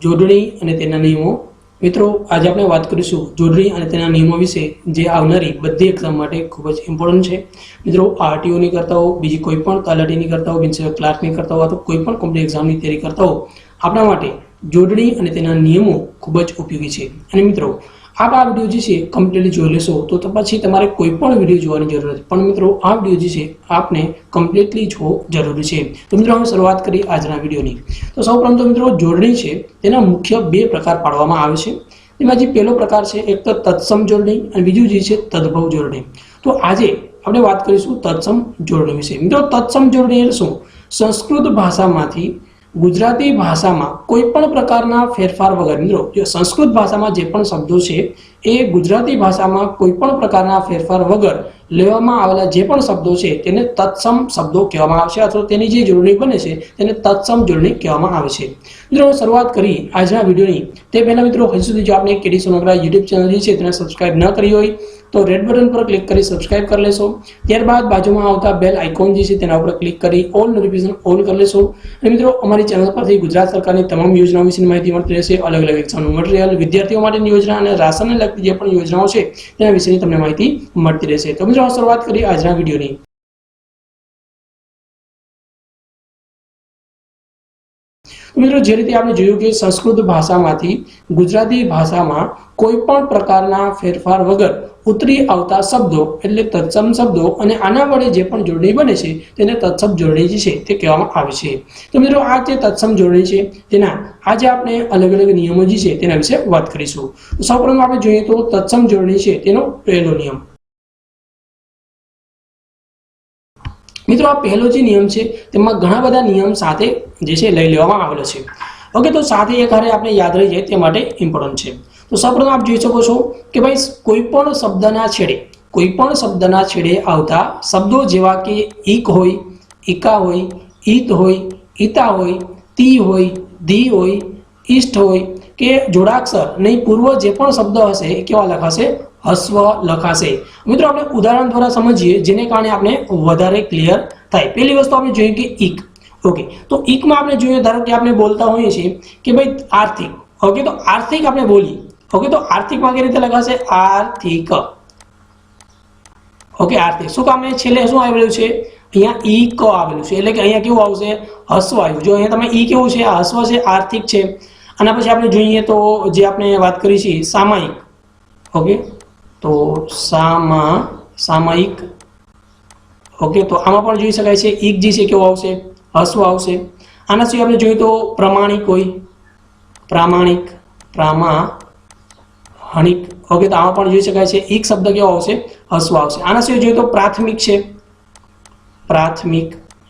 જોડણી અને તેના નિયમો। મિત્રો આજે આપણે વાત કરીશું જોડણી અને તેના નિયમો વિશે, જે આવનારી બધી એક્ઝામ માટે ખૂબ જ ઇમ્પોર્ટન્ટ છે। મિત્રો આરટીઓ ની કરતા હો, બીજી કોઈ પણ તલાટીની કરતા હો, મીન્સ ક્લાર્કની કરતા હો, તો કોઈ પણ કોમ્પિટિટિવ એક્ઝામની તૈયારી કરતા હો, આપણા માટે જોડણી અને તેના નિયમો ખૂબ જ ઉપયોગી છે। અને મિત્રો આપ આ વિડીયો જે છે કમ્પ્લીટલી જોઈ લેશો તો પછી તમારે કોઈ પણ વિડીયો જોવાની જરૂર નથી, પણ મિત્રો આ વિડીયો જે છે આપને કમ્પ્લીટલી જોવો જરૂરી છે। તો મિત્રો અમે શરૂઆત કરી આજના વિડીયોની। તો સૌપ્રથમ તો મિત્રો જોડણી છે તેના મુખ્ય બે પ્રકાર પાડવામાં આવે છે। તેમાં જે પહેલો પ્રકાર છે એક તો તત્સમ જોડણી અને બીજું જે છે તદ્ભવ જોડણી। તો આજે આપણે વાત કરીશું તત્સમ જોડણી વિશે। મિત્રો તત્સમ જોડણી એટલે શું? સંસ્કૃત ભાષામાંથી ગુજરાતી ભાષામાં કોઈ પણ પ્રકારના ફેરફાર વગર, મિત્રો જે સંસ્કૃત ભાષામાં જે પણ શબ્દો છે એ ગુજરાતી ભાષામાં કોઈ પણ પ્રકારના ફેરફાર વગર લેવામાં આવેલા જે પણ શબ્દો છે તેને તત્સમ શબ્દો કહેવામાં આવે છે, અથવા તેની જે જોડણી બને છે તેને તત્સમ જોડણી કહેવામાં આવે છે। મિત્રો શરૂઆત કરી આજના વિડીયોની તે પહેલા મિત્રો હજુ સુધી જો આપને કેડી સોનગરા યુટ્યુબ ચેનલ જે છે તેને સબસ્ક્રાઇબ ન કરી હોય તો રેડ બટન પર ક્લિક કરી સબસ્ક્રાઇબ કરી લેશો। ત્યારબાદ બાજુમાં આવતા બેલ આઇકોન જે છે તેના ઉપર ક્લિક કરી ઓલ નોટિફિકેશન ઓન કરી લેશો। અને મિત્રો અમારી ચેનલ પરથી ગુજરાત સરકારની તમામ યોજનાઓ વિશેની માહિતી મળતી રહેશે। અલગ અલગ એક્ઝામનું મટીરિયલ, વિદ્યાર્થીઓ માટેની યોજના અને રાશનને લગતી જે પણ યોજનાઓ છે તેના વિશેની તમને માહિતી મળતી રહેશે। તો મિત્રો શરૂઆત કરી આજના વિડીયોની। મિત્રો જે રીતે આપણે જોયું કે સંસ્કૃત ભાષામાંથી ગુજરાતી ભાષામાં કોઈ પણ પ્રકારના ફેરફાર વગર ઉતરી આવતા શબ્દો એટલે તત્સમ શબ્દો, અને આના વડે જે પણ જોડણી બને છે તેને તત્સમ જોડણી જે છે તે કહેવામાં આવે છે। તો મિત્રો આ જે તત્સમ જોડણી છે તેના આજે આપણે અલગ અલગ નિયમો જે છે તેના વિશે વાત કરીશું। તો સૌપ્રથમ આપણે જોઈએ તો તત્સમ જોડણી છે તેનો પહેલો નિયમ। મિત્રો આ પહેલો જે નિયમ છે તેમાં ઘણા બધા નિયમ સાથે જે છે લઈ લેવામાં આવેલો છે। ઓકે, તો સાથે એક હારે આપણે યાદ રહી જાય તે માટે ઇમ્પોર્ટન્ટ છે। તો સૌપ્રથમ આપ જોઈ શકો છો કે ભાઈ કોઈ પણ શબ્દના છેડે આવતા શબ્દો જેવા કે ઈક હોય, ઈકા હોય, ઈત હોય, ઈતા હોય, તી હોય, ધી હોય, ઈષ્ટ હોય કે જોડાક્ષર નહીં પૂર્વ જે પણ શબ્દ હશે એ કેવા લખાશે? હસ્વ લખાશે। મિત્રો આપણે ઉદાહરણ દ્વારા સમજીએ જેને કારણે આપણે વધારે ક્લિયર થાય। પહેલી વસ્તુ આપણે જોઈએ કે ઈક। ઓકે, તો ઈકમાં આપણે જોઈએ, ધારો કે આપણે બોલતા હોઈએ છીએ કે ભાઈ આર્થિક। ઓકે, તો આર્થિક આપણે બોલીએ। ઓકે, તો આર્થિકમાં કેવી રીતે લખાશે? આર્થિક। ઓકે, આર્થિક શું કામ? છેલ્લે શું આવેલું છે? અહીંયા ઈ ક આવેલું છે, એટલે કે અહીંયા કેવું આવશે? હસ્વ આવ્યું। જો અહીંયા તમે ઈ કેવું છે? હસ્વ છે, આર્થિક છે। આના પછી આપણે જોઈએ તો જે આપણે વાત કરી છે સામાયિક। ઓકે, તો સામાયિક। ઓકે, તો આમાં પણ જોઈ શકાય છે ઈક જે છે કેવો આવશે? હસ્વ આવશે। આના સિવાય આપણે જોઈએ તો પ્રમાણિક હોય, પ્રામાણિક, પ્રામાણિક। ઓકે, તો આમાં પણ જોઈ શકાય છે ઈક શબ્દ કેવો આવશે? હસ્વ આવશે। આના સિવાય જોઈએ તો પ્રાથમિક છે, પ્રાથમિક।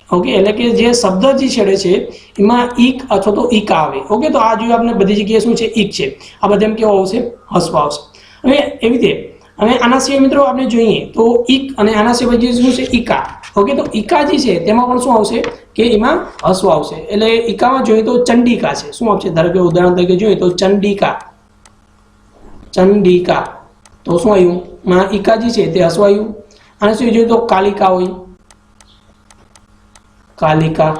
ઓકે, એટલે કે જે શબ્દ જે છેડે છે એમાં ઈક અથવા તો ઈકા આવે। ઓકે, તો આ જોઈએ આપણે બધી જગ્યાએ શું છે? ઈક છે। આ બધામાં કેવો આવશે? હસ્વ આવશે। હવે એવી રીતે હવે આના સિવાય મિત્રો આપણે જોઈએ તો ઈક અને આના સિવાય જે શું છે? ઈકા। ઓકે, તો ઈકા જે છે તેમાં પણ શું આવશે કે એમાં હસ્વ આવશે। એટલે ઈકામાં જોઈએ તો ચંડિકા છે। શું આવશે? ધારો કે ઉદાહરણ તરીકે જોઈએ તો ચંડિકા, ચંડિકા। તો શું આવ્યું? માં ઈકા જે છે તે હસ્વ આવ્યું। આના સિવાય જોઈએ તો કાલિકા હોય, કાલિકા।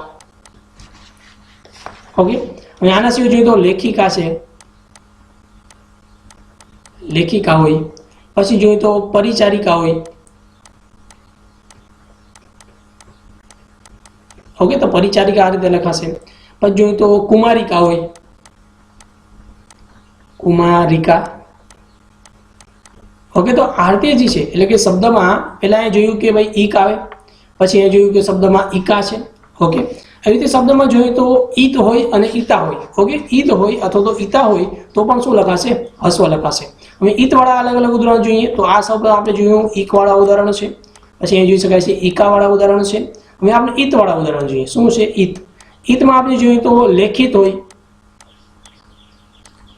ઓકે, હવે આના સિવાય જોઈએ તો લેખિકા છે, લેખિકા હોય। પછી જોઈએ તો પરિચારિકા હોય। ઓકે, તો પરિચારિકા આ રીતે લખાશે। પછી જોઈએ તો કુમારિકા હોય, કુમારિકા। ઓકે, તો આરતી જે છે એટલે કે શબ્દમાં પહેલા એ જોયું કે ભાઈ ઈક આવે, પછી એ જોયું કે શબ્દમાં ઈકા છે। ઓકે, આવી રીતે શબ્દમાં જોઈએ તો ઈત હોય અને ઈતા હોય। ઓકે, ઈત હોય અથવા તો ઈતા હોય તો પણ શું લખાશે? હસ્વ લખાશે। હવે ઈત વાળા અલગ અલગ ઉદાહરણ જોઈએ તો આ શબ્દ આપણે જોયું ઈક વાળા ઉદાહરણ છે, પછી અહીં જોઈ શકાય છે ઈકા વાળા ઉદાહરણ છે। હવે આપણે ઈત વાળા ઉદાહરણ જોઈએ। શું છે? ઈત। ઈતમાં આપણે જોઈએ તો લેખિત હોય,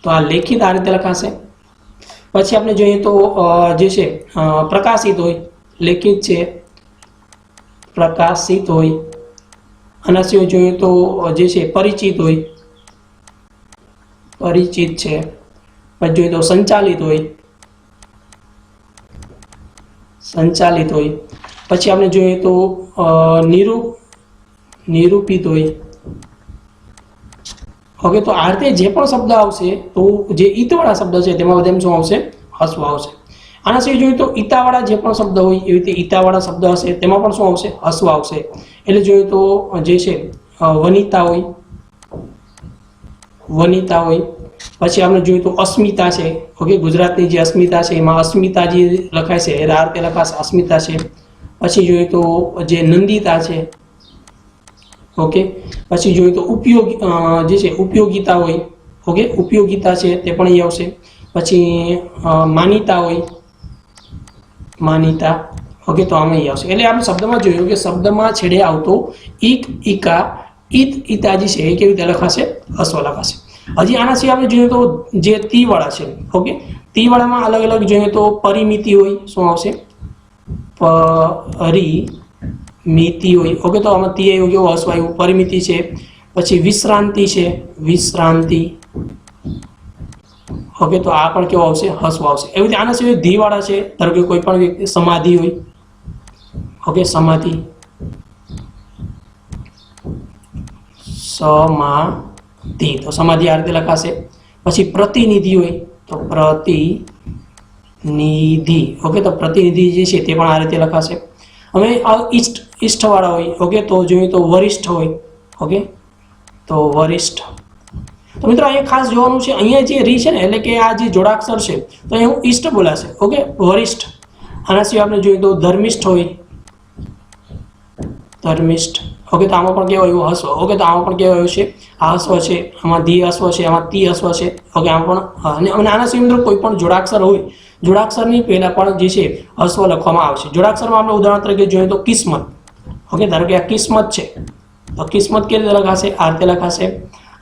તો આ લેખિત આ રીતે લખાશે। પછી આપણે જોઈએ તો જે છે પ્રકાશિત હોય, લેખિત છે, પ્રકાશિત હોય। આના સિવાય જોઈએ તો જે છે પરિચિત હોય, પરિચિત છે। પછી જોઈએ તો સંચાલિત હોય, સંચાલિત હોય। પછી આપણે જોઈએ તો નિરૂપિત હોય, ઓકે, તો આ રીતે જે પણ શબ્દ આવશે તો જે ઈતવાળા શબ્દ છે તેમાં બધામાં શું આવશે? હસ્વ આવશે. આના સિવાય જોઈએ તો ઈતાવાળા જે પણ શબ્દ હોય એવી રીતે ઈતાવાળા શબ્દ હશે તેમાં પણ શું આવશે? હસ્વ આવશે. એટલે જોઈએ તો જે છે વનિતા હોય, વનિતા હોય, પછી આપણે જોઈએ તો અસ્મિતા છે. ઓકે, ગુજરાતની જે અસ્મિતા છે એમાં અસ્મિતા જે લખાય છે એ આ રીતે લખાશે અસ્મિતા છે. પછી જોઈએ તો જે નંદિતા છે. ઓકે, પછી જોઈએ તો ઉપયોગી જે છે ઉપયોગિતા હોય. ઓકે, ઉપયોગિતા છે તે પણ અહીં આવશે. પછી માનિતા હોય, માનિતા. ઓકે, તો આમાં અહીં આવશે. એટલે આપણે શબ્દમાં જોયું કે શબ્દમાં છેડે આવતો ઈક, ઈકા, ઈત, ઈતાજી છે એ કેવી રીતે લખાશે? હસ્વ લખાશે. હજી આના સિવાય આપણે જોઈએ તો જે તી વાળા છે. ઓકે, તી વાળામાં અલગ અલગ જોઈએ તો પરિમિતિ હોય, શું આવશે? પરિમિતિ હોય. ઓકે, તો આમાં તી આવ્યું કેવો હસ્વ આવ્યું? પરિમિતિ છે. પછી વિશ્રાંતિ છે, વિશ્રાંતિ. ઓકે, તો આ પણ કેવો આવશે? હસ્વ આવશે. એવી રીતે આના સિવાય ધી વાળા છે. ધારો કે કોઈ પણ વ્યક્તિ સમાધિ હોય. ઓકે, સમાધિ, સમાધિ, તો સમાધિ આ રીતે લખાશે. પછી પ્રતિનિધિ હોય તો પ્રતિનિધિ. ઓકે, તો પ્રતિનિધિ જે છે તે પણ આ રીતે લખાશે. હવે ઈષ્ટ વાળા હોય. ઓકે, તો જોઈએ તો વરિષ્ઠ હોય. ઓકે, તો વરિષ્ઠ. તો મિત્રો અહીંયા ખાસ જોવાનું છે, અહીંયા જે રી છે ને એટલે કે આ જે જોડાક્ષર છે તો અહીંયા ઈષ્ટ બોલાશે. ઓકે, વરિષ્ઠ. આના સિવાય આપણે જોઈએ તો ધર્મિષ્ઠ હોય, ધર્મિષ્ઠ. ઓકે, તો આમાં પણ કેવું આવ્યું? હસ્વ. ઓકે, તો આમાં પણ કેવું આવ્યું છે? આ હસ્વ છે, આમાં ધી હસ્વ છે, આમાં તી હસ્વ છે. ઓકે, આમાં પણ અને આના સિવાય મિત્રો કોઈ પણ જોડાક્ષર હોય, જોડાક્ષરની પહેલા પણ જે છે હસ્વ લખવામાં આવે છે. જોડાક્ષરમાં આપણે ઉદાહરણ તરીકે જોઈએ તો કિસ્મત. ઓકે, ધારો કે આ કિસ્મત છે તો કિસ્મત કેવી રીતે લખાશે? આ રીતે લખાશે.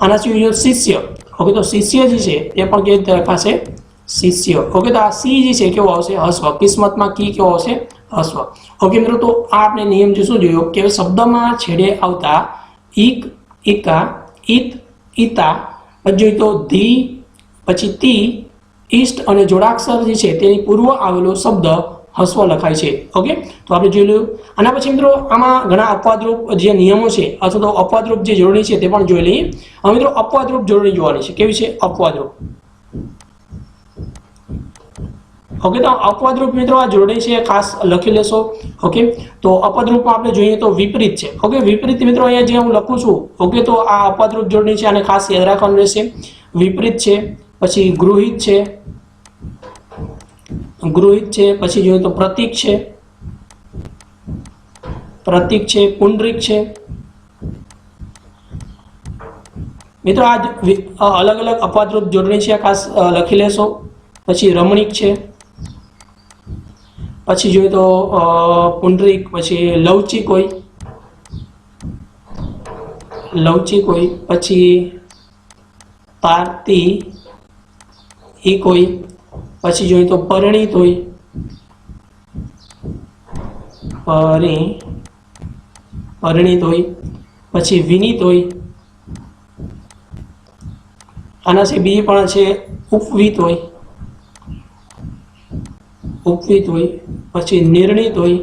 આના સિવાય શિષ્ય. ઓકે, તો શિષ્ય જે છે તે પણ કેવી રીતે લખાશે? શિષ્ય. ઓકે, તો આ સી જે છે કેવો આવશે? હસ્વ. કિસ્મતમાં કી કેવો આવશે? હસ્વ. ઓકે મિત્રો, તો આ આપણે નિયમ જે શું જોયો કે શબ્દમાં છેડે આવતા ઈક, ઈકા, ઈત, ઈતા, પછી જોઈએ તો ધી, પછી તી, ઈષ્ટ અને જોડાક્ષર જે છે તેની પૂર્વ આવેલો શબ્દ હસ્વ લખાય છે. ઓકે, તો આપણે જોઈ લઈએ. આના પછી મિત્રો આમાં ઘણા અપવાદરૂપ જે નિયમો છે અથવા તો અપવાદરૂપ જે જોડણી છે તે પણ જોઈ લઈએ. હવે મિત્રો અપવાદરૂપ જોડણી જોવાની છે. કેવી છે? અપવાદરૂપ. ઓકે, તો અપવાદરૂપ મિત્રો આ જોડણી છે ખાસ લખી લેશો. ઓકે, તો અપવાદરૂપમાં આપણે જોઈએ તો વિપરીત છે. ઓકે, વિપરીત મિત્રો અહીંયા જે હું લખું છું. ઓકે, તો આ અપવાદરૂપ જોડણી છે અને ખાસ યાદ રાખવાનું રહેશે. વિપરીત છે, પછી ગૃહિત છે, ગૃહિત છે, પછી જોઈએ તો પ્રતીક છે, પ્રતીક છે, પુંડરીક છે. મિત્રો આ અલગ અલગ અપવાદરૂપ જોડણી છે ખાસ લખી લેશો. પછી રમણીક છે, પછી જોઈએ તો પુંડરીક, પછી લવચિક હોય, લવચિક હોય, પછી તાર્તી એક હોય, પછી જોઈએ તો પરિણીત હોય, પરિણીત હોય, પછી વિનીત હોય. આના સિવાય બીજી પણ છે ઉપવીત હોય, ઉપવીત હોય, પછી નિર્ણિત હોય.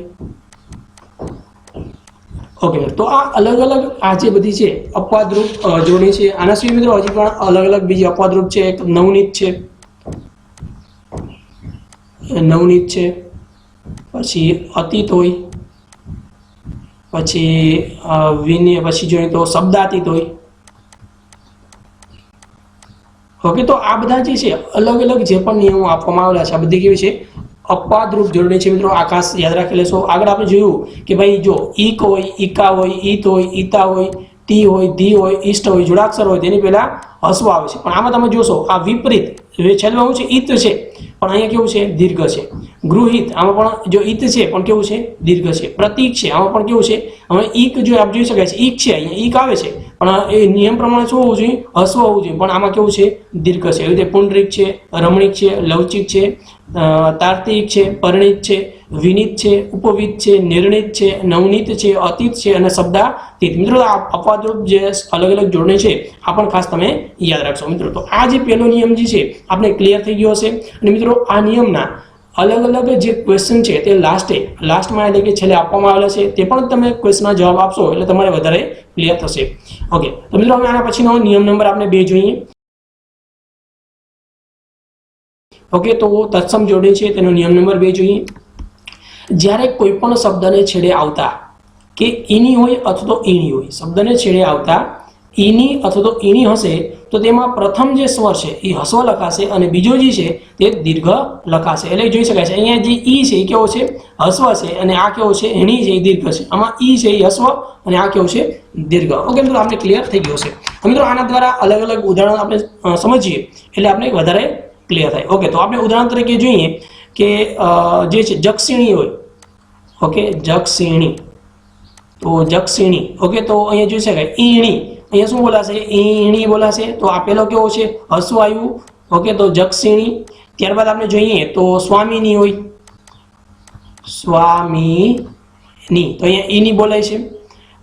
ઓકે, તો આ અલગ અલગ આ જે બધી છે અપવાદરૂપ જોડણી છે. આના સિવાય મિત્રો હજી પણ અલગ અલગ બીજી અપવાદરૂપ છે. એક નવનીત છે, નવનીત છે, પછી અતીત હોય, પછી વિનય, પછી જોઈએ તો શબ્દાતીત હોય. ઓકે, તો આ બધા જે છે અલગ અલગ જે પણ નિયમો આપવામાં આવેલા છે આ બધી કેવી છે? અપવાદરૂપ જોડણી છે. મિત્રો આ ખાસ યાદ રાખી લેશો. આગળ આપણે જોયું કે ભાઈ જો ઈક હોય, ઈકા હોય, ઈત હોય, ઈતા હોય, તી હોય, ધી હોય, ઈષ્ટ હોય, જોડાક્ષર હોય તેની પહેલા હસ્વ આવે છે. પણ આમાં તમે જોશો આ વિપરીત છેલ્લું શું છે? ઈત છે, પણ અહીંયા કેવું છે? દીર્ઘ છે. ગૃહિત, આમાં પણ જો ઈત છે પણ કેવું છે? દીર્ઘ છે. પ્રતીક છે, આમાં પણ કેવું છે? હવે ઈક જો આપ જોઈ શકાય છે, ઈક છે, અહીંયા ઈક આવે છે પણ એ નિયમ પ્રમાણે શું હોવું જોઈએ? હસ્વ હોવું જોઈએ, પણ આમાં કેવું છે? દીર્ઘ છે. એવી રીતે પુંડરીક છે, રમણીક છે, લવચિક છે, તાર્તિક છે, પરિણીત છે, વિનીત છે, ઉપવીત છે, નિર્ણિત છે, નવનીત છે, અતીત છે અને શબ્દાતીત. મિત્રો આ અપવાદરૂપ જે અલગ અલગ જોડણી છે આ પણ ખાસ તમે યાદ રાખશો. મિત્રો તો આ જે પહેલો નિયમ જે છે આપણે ક્લિયર થઈ ગયો હશે. અને મિત્રો આ નિયમના अलग अलग જે ક્વેશ્ચન છે તે લાસ્ટમાં એટલે કે છેલ્લે આપવામાં આવેલા છે તે પણ તમે ક્વેશ્ચનના જવાબ આપશો એટલે તમારે વધારે ક્લિયર થશે. ઓકે, તો મિત્રો અમે આના પછીનો નિયમ નંબર આપણે 2 જોઈએ. ઓકે, તો તત્સમ જોડણી છે તેનો નિયમ નંબર 2 જોઈએ. જ્યારે કોઈ પણ શબ્દને છેડે આવતા કે ઈની હોય અથવા તો ઈણી હોય, શબ્દને છેડે આવતા ઈની અથવા તો ઈણી હશે તો તેમાં પ્રથમ જે સ્વર છે એ હસ્વ લખાશે અને બીજો જે છે તે દીર્ઘ લખાશે. એટલે જોઈ શકાય છે અહીંયા જે ઈ છે એ કેવો છે? હસ્વ છે અને આ કેવો છે? ઈણી છે એ દીર્ઘ છે. આમાં ઈ છે એ હસ્વ અને આ કેવો છે? દીર્ઘ. ઓકે મિત્રો, આપણે ક્લિયર થઈ ગયો છે. મિત્રો આના દ્વારા અલગ અલગ ઉદાહરણ આપણે સમજીએ એટલે આપણે વધારે ક્લિયર થાય. ઓકે, તો આપણે ઉદાહરણ તરીકે જોઈએ કે જે છે જક્ષિણી હોય. ઓકે, જક્ષિણી, તો જક્ષિણી. ઓકે, તો અહીંયા જોઈ શકાય ઈણી, અહીંયા શું બોલાશે? ઈણી બોલાશે. તો આ પેલો કેવો છે? હસ્વ આવ્યું. ઓકે, તો જક્ષિણી. ત્યારબાદ આપણે જોઈએ તો સ્વામીની હોય, સ્વામીની, તો અહીંયા ઈની બોલાય છે.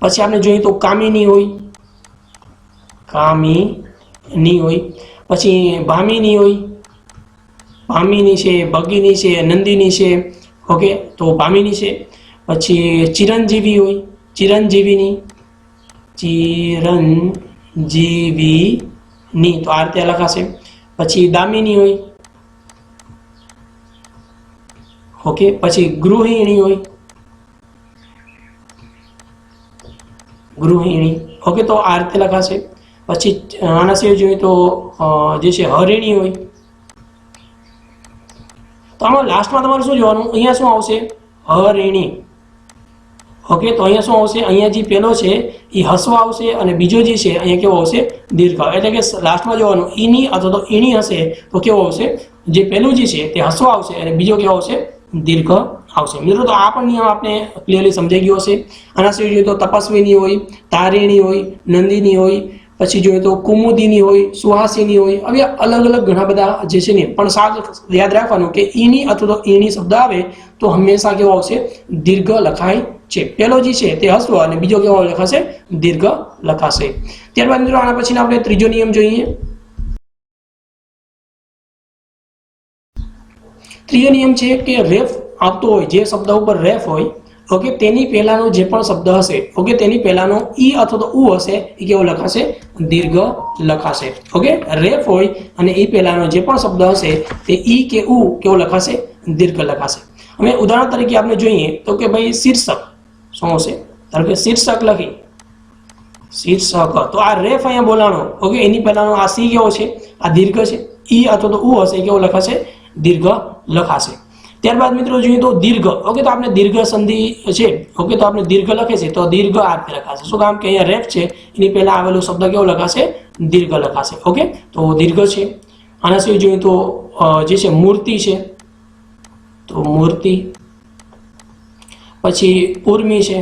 પછી આપણે જોઈએ તો કામિની હોય, કામિની હોય. પછી ભામિની હોય, ભામિની છે, ભગીની છે, નંદિની છે. ઓકે, તો ભામિની છે. પછી ચિરંજીવી હોય, ચિરંજીવીની, ચિરંજીવીની, તો આ રીતે લખાશે. પછી દામિની હોય. ઓકે, પછી ગૃહિણી હોય, ગૃહિણી. ઓકે, તો આ રીતે લખાશે. પછી આના સિવાય જોઈએ તો જે છે હરિણી હોય. તો આમાં લાસ્ટમાં તમારે શું જોવાનું? અહીંયા શું આવશે? હરિણી. ઓકે, તો અહીંયા શું આવશે? અહીંયા જે પેલો છે એ હસ્વ આવશે અને બીજો જે છે અહીંયા કેવો આવશે? દીર્ઘ. એટલે કે લાસ્ટમાં જોવાનું ઈની અથવા તો ઈણી હશે તો કેવો આવશે? જે પેલું જે છે તે હસ્વ આવશે અને બીજો કેવો આવશે? દીર્ઘ આવશે. મિત્રો તો આ પણ નિયમ આપણે ક્લિયરલી સમજાઈ ગયો હશે. આના સિવાય જોઈએ તો તપસ્વીની હોય, તારિણી હોય, નંદિની હોય. પછી જોઈએ તો કુમુદિની હોય, સુહાસિની હોય. હવે અલગ અલગ ઘણા બધા જે છે ને, પણ યાદ રાખવાનું કે ઈની અથવા તો ઈણી શબ્દ આવે તો હંમેશા કેવો આવશે? દીર્ઘ લખાય છે. પેલો જે છે તે હસ્વ અને બીજો કેવો લખાશે? દીર્ઘ લખાશે. ત્યારબાદ મિત્રો આના પછીનો આપણે ત્રીજો નિયમ જોઈએ. ત્રીજો નિયમ છે કે રેફ આવતો હોય, જે શબ્દ ઉપર રેફ હોય, ઓકે, તેની પહેલાનો જે પણ શબ્દ હશે, ઓકે, તેની પહેલાનો ઈ અથવા તો ઉ હશે એ કેવો લખાશે? દીર્ઘ લખાશે. ઓકે, રેફ હોય અને ઈ પહેલાનો જે પણ શબ્દ હશે તે ઈ કે ઉ કેવો લખાશે? દીર્ઘ લખાશે. હવે ઉદાહરણ તરીકે આપણે જોઈએ તો કે ભાઈ શીર્ષક શું હશે? ધારો કે શીર્ષક લખી, શીર્ષક, તો આ રેફ અહીંયા બોલાણો. ઓકે, એની પહેલાનો આ સી કેવો છે? આ દીર્ઘ છે. ઈ અથવા તો ઉ હશે કેવો લખાશે? દીર્ઘ લખાશે. ત્યારબાદ મિત્રો જોઈએ તો દીર્ઘ. ઓકે, તો આપણે દીર્ઘ સંધિ છે. ઓકે, તો આપણે દીર્ઘ લખે છે તો દીર્ઘ આ રીતે લખાશે. શું કામ? કે અહીંયા રેફ છે એની પહેલા આવેલો શબ્દ કેવો લખાશે? દીર્ઘ લખાશે. ઓકે, તો દીર્ઘ છે. આના સિવાય જોઈએ તો જે છે મૂર્તિ છે, તો મૂર્તિ. પછી ઉર્મી છે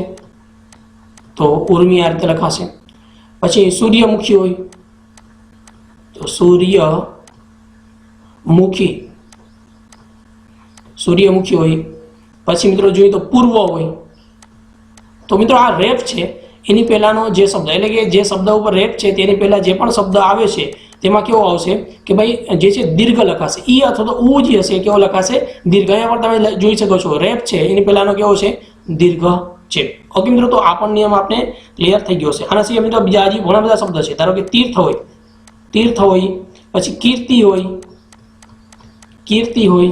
તો ઉર્મી આ રીતે લખાશે. પછી સૂર્યમુખી હોય તો સૂર્યમુખી, સૂર્યમુખી હોય. પછી મિત્રો જોઈએ તો પૂર્વ હોય. તો મિત્રો આ રેફ છે એની પહેલાનો જે શબ્દ, એટલે કે જે શબ્દ ઉપર રેફ છે તેની પહેલા જે પણ શબ્દ આવે છે તેમાં કેવો આવશે કે ભાઈ જે છે દીર્ઘ લખાશે. ઈ અથવા તો ઉ જે હશે કેવો લખાશે? દીર્ઘ. અહીંયા પણ તમે જોઈ શકો છો રેફ છે એની પહેલાનો કેવો છે? દીર્ઘ છે. ઓકે મિત્રો, તો આ પણ નિયમ આપણે ક્લિયર થઈ ગયો છે. આના સિવાય મિત્રો બીજા હજી ઘણા બધા શબ્દ છે. ધારો કે તીર્થ હોય, તીર્થ હોય. પછી કીર્તિ હોય, કીર્તિ હોય.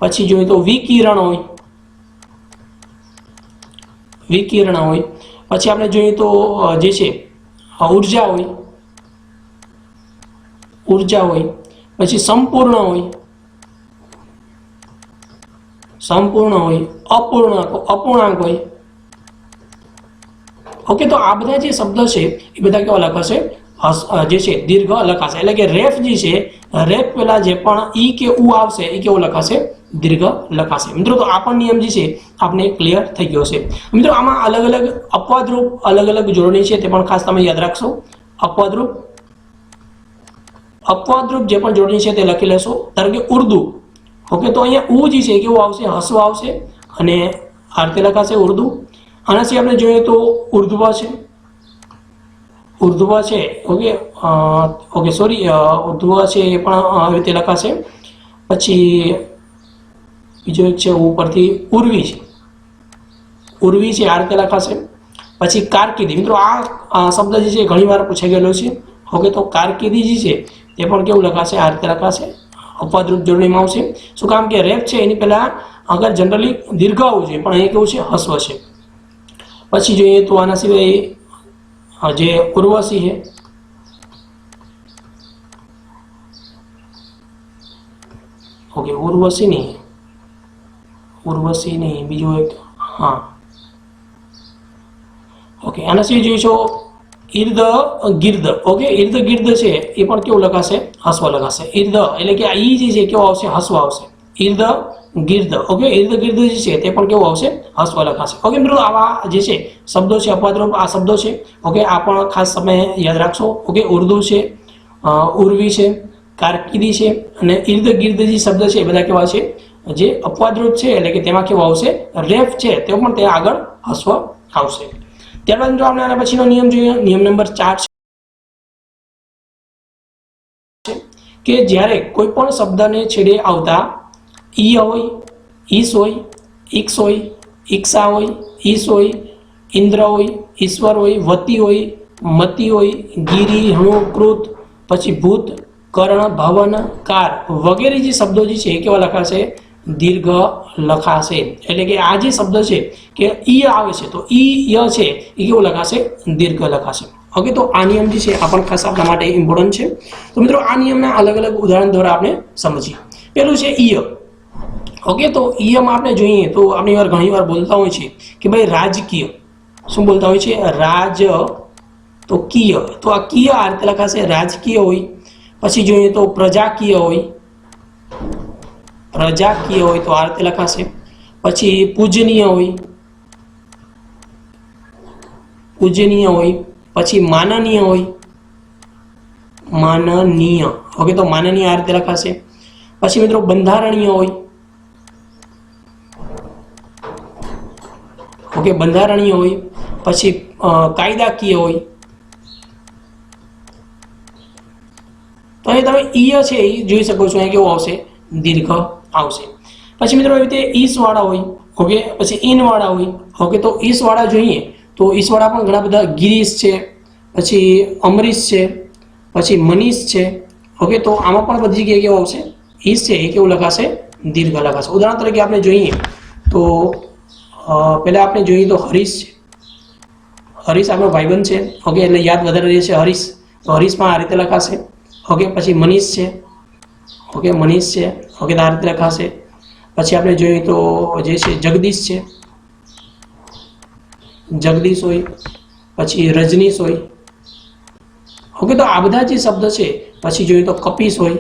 પછી જોઈએ તો વિકિરણ હોય, વિકિરણ હોય. પછી આપણે જોઈએ તો જે છે ઉર્જા હોય, ઉર્જા હોય. પછી સંપૂર્ણ હોય, સંપૂર્ણ હોય. અપૂર્ણાંક, અપૂર્ણાંક હોય. ઓકે, તો આ બધા જે શબ્દ છે એ બધા કેવા લખાશે? જે છે દીર્ઘ લખાશે. એટલે કે રેફ જે છે, રેફ પહેલા જે પણ ઈ કે ઉ આવશે એ કેવો લખાશે? દીર્ઘ લખાશે. મિત્રો તો આ પણ નિયમ જે છે આપણે ક્લિયર થઈ ગયો છે. મિત્રો આમાં અલગ અલગ અપવાદરૂપ અલગ અલગ જોડણી છે તે પણ ખાસ તમે યાદ રાખશો. અપવાદરૂપ, અપવાદરૂપ જે પણ જોડણી છે તે લખી લેશો. ધારો કે ઉર્દુ. ઓકે, તો અહીંયા ઉ જે છે કેવું આવશે? હસ્વ આવશે અને આ રીતે લખાશે ઉર્દુ. આના સિવાય આપણે જોઈએ તો ઉર્ધ્વ છે, ઉર્ધ્વ છે. ઓકે, ઓકે સોરી, ઉર્ધ્વ છે એ પણ આવી રીતે લખાશે. પછી બીજો એક છે ઉપરથી ઉર્વી છે, ઉર્વી છે આ રીતે લખાશે। પછી કારકિર્દી, મિત્રો આ શબ્દ જે છે ઘણી વાર પૂછાઈ ગયેલો છે। ઓકે, તો કારકિર્દી જે છે તે પણ કેવું લખાશે, આ રીતે લખાશે, અપવાદરૂપ જોડણીમાં આવશે। શું કામ કે રેપ છે એની પહેલા અગર જનરલી દીર્ઘ આવવું જોઈએ, પણ અહીં કેવું છે હસ્વ છે। પછી જોઈએ તો આના સિવાય જે ઉર્વશી છે, ઓકે ઉર્વશી નહીં, બીજું એક હા ઓકે આના સિવાય જોઈશો ઈર્દ ગીર્દ। ઓકે, ઈર્દ ગીર્દ છે એ પણ કેવું લખાશે, હસ્વ લખાશે। ઈર્દ એટલે કે આ ઈ જે છે કેવો આવશે, હસ્વ આવશે, ઈર્દ ગીર્દ। ઓકે, ઈર્દ ગીર્દ જે છે તે પણ કેવું આવશે, હસ્વ લખાશે। ઓકે મિત્રો, આવા જે છે શબ્દો છે અપવાદરૂપ આ શબ્દો છે। ઓકે, આ પણ ખાસ તમે યાદ રાખશો। ઓકે, ઉર્દુ છે, ઉર્વી છે, કારકિર્દી છે અને ઈર્દ ગીર્દ જે શબ્દ છે એ બધા કેવા છે, જે અપવાદરૂપ છે એટલે કે તેમાં કેવું આવશે, રેફ છે તે પણ તે આગળ હસ્વ આવશે। ત્યારબાદ મિત્રો આપણે આના પછીનો નિયમ જોઈએ, નિયમ નંબર 4 છે કે જ્યારે કોઈ પણ શબ્દને છેડે આવતા ઈ હોય, ઈસ હોય, ઇક્સ હોય, ઇક્સા હોય, ઈસ હોય, ઇન્દ્ર હોય, ઈશ્વર હોય, વતી હોય, મતી હોય, ગિરી, હણુ, કૃત, પછી ભૂત, કર્ણ, ભવન, કાર વગેરે જે શબ્દો જે છે એ કેવા લખાશે, દીર્ઘ લખાશે। એટલે કે આ જે શબ્દ છે કે ઈ આવે છે તો ઈ ય છે એ કેવું લખાશે, દીર્ઘ લખાશે। ઓકે, તો આ નિયમ જે છે આ પણ ખાસ આપણા માટે ઇમ્પોર્ટન્ટ છે। તો મિત્રો આ નિયમના અલગ અલગ ઉદાહરણ દ્વારા આપણે સમજીએ। પેલું છે ઈય। ઓકે, તો ઈયમાં આપણે જોઈએ તો આપણી વાર ઘણી વાર બોલતા હોય છે કે ભાઈ રાજકીય, શું બોલતા હોય છે, રાજ તો કીય, તો આ કીય આ રીતે લખાશે, રાજકીય હોય। પછી જોઈએ તો પ્રજાકીય હોય, પ્રજાકીય હોય તો આ રીતે લખાશે। પછી પૂજનીય હોય, પૂજનીય હોય। પછી માનનીય હોય, માનનીય। ઓકે, તો માનનીય આ રીતે લખાશે। પછી મિત્રો બંધારણીય હોય, ઓકે બંધારણીય હોય। પછી કાયદાકીય હોય, તો અહીં તમે ઈય છે એ જોઈ શકો છો, અહીં કેવું આવશે, દીર્ઘ આવશે। પછી મિત્રો એવી રીતે ઈસ વાળા હોય, ઓકે પછી ઇન વાળા હોય। ઓકે, તો ઈસ વાળા જોઈએ તો ઈસ વાળા પણ ઘણા બધા, ગિરીશ છે, પછી અમરીશ છે, પછી મનીષ છે। ઓકે, તો આમાં પણ બધી જગ્યાએ કેવું આવશે, ઈસ છે એ કેવું લખાશે, દીર્ઘ લખાશે। ઉદાહરણ તરીકે આપણે જોઈએ તો પહેલા આપણે જોઈએ તો હરીશ છે, હરીશ આપણો ભાઈબંધ છે। ઓકે, એટલે યાદ વધારે રહેશે હરીશ, તો હરીશ પણ આ રીતે લખાશે। ઓકે, પછી મનીષ છે, ઓકે મનીષ છે, ઓકે તો આ રીતે લખાશે। પછી આપણે જોઈએ તો જે છે જગદીશ છે, જગદીશ હોય। પછી રજનીશ હોય। ઓકે, તો આ બધા જે શબ્દ છે, પછી જોઈએ તો કપીશ હોય।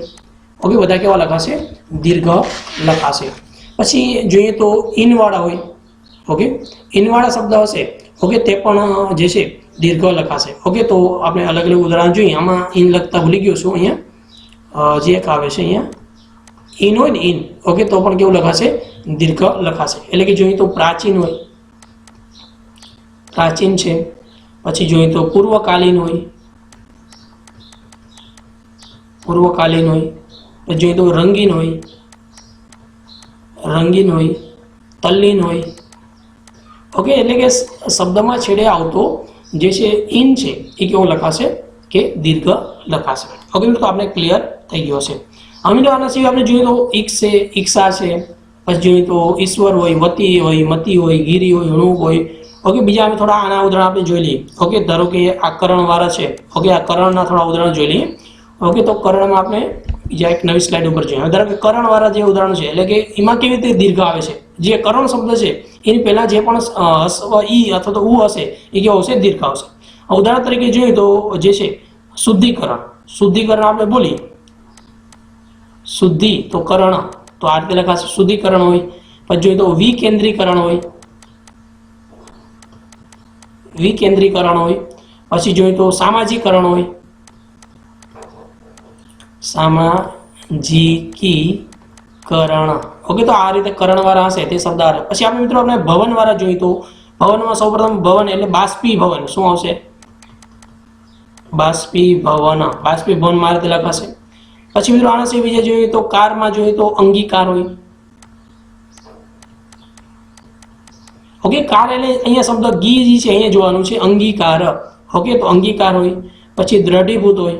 ઓકે, બધા કેવા લખાશે, દીર્ઘ લખાશે। પછી જોઈએ તો ઇનવાળા હોય, ઓકે ઇનવાળા શબ્દ હશે, ઓકે તે પણ જે છે દીર્ઘ લખાશે। ઓકે, તો આપણે અલગ અલગ ઉદાહરણ જોઈએ। આમાં ઇન લખતા ભૂલી ગયો છું, અહીંયા જે એક આવે છે અહીંયા ઇન હોય ને ઇન, ઓકે તો પણ કેવું લખાશે, દીર્ઘ લખાશે। એટલે કે જોઈએ તો પ્રાચીન હોય, પ્રાચીન છે। પછી જોઈએ તો પૂર્વકાલીન હોય, પૂર્વકાલીન હોય। પછી જોઈએ તો રંગીન હોય, રંગીન હોય, તલ્લીન હોય। ઓકે, એટલે કે શબ્દમાં છેડે આવતો જે છે ઇન છે એ કેવો લખાશે, કે દીર્ઘ લખાશે। ઓકે, તો આપણે ક્લિયર થઈ ગયો છે। હવે મિત્રો આના સિવાય આપણે જોઈએ તો ઇક્સ છે, ઇક્સા છે, પછી જોઈએ તો ઈશ્વર હોય, વતી હોય, મતી હોય, ગિરી હોય, હણુક હોય। ઓકે, બીજા અમે થોડા આના ઉદાહરણ આપણે જોઈ લઈએ। ઓકે, ધારો કે આ કરણવાળા છે, ઓકે આ કરણના થોડા ઉદાહરણ જોઈ લઈએ। ઓકે, તો કરણમાં આપણે બીજા એક નવી સ્લાઇડ ઉપર જોઈએ। ધારો કે કરણવાળા જે ઉદાહરણ છે એટલે કે એમાં કેવી રીતે દીર્ઘ આવે છે, જે કરણ શબ્દ છે એની પહેલા જે પણ ઈ અથવા તો ઉ હશે એ કેવો આવશે, દીર્ઘ આવશે। ઉદાહરણ તરીકે જોઈએ તો જે છે શુદ્ધિકરણ, શુદ્ધિકરણ આપણે બોલીએ શુદ્ધિ તો કરણ, તો આ રીતે લખાશે શુદ્ધિકરણ હોય। પછી જોઈએ તો વિકેન્દ્રીકરણ હોય, વિકેન્દ્રીકરણ હોય। પછી જોઈએ તો સામાજિકરણ હોય, સામાજિકીકરણ। ઓકે, તો આ રીતે કરણવાળા હશે તે શબ્દ આવે। પછી આપણે મિત્રો આપણે ભવનવાળા જોઈએ તો ભવનમાં સૌપ્રથમ ભવન એટલે બાષ્પીભવન, શું આવશે, બાષ્પીભવન, બાષ્પીભવન માં રીતે લખાશે। પછી મિત્રો આના સિવાય બીજા જોઈએ તો કારમાં જોઈએ તો અંગીકાર હોય, ઓકે કાર એટલે અહીંયા શબ્દ ગી જે છે અહીંયા જોવાનું છે અંગીકાર. ઓકે તો અંગીકાર હોય, પછી દ્રઢીભૂત હોય,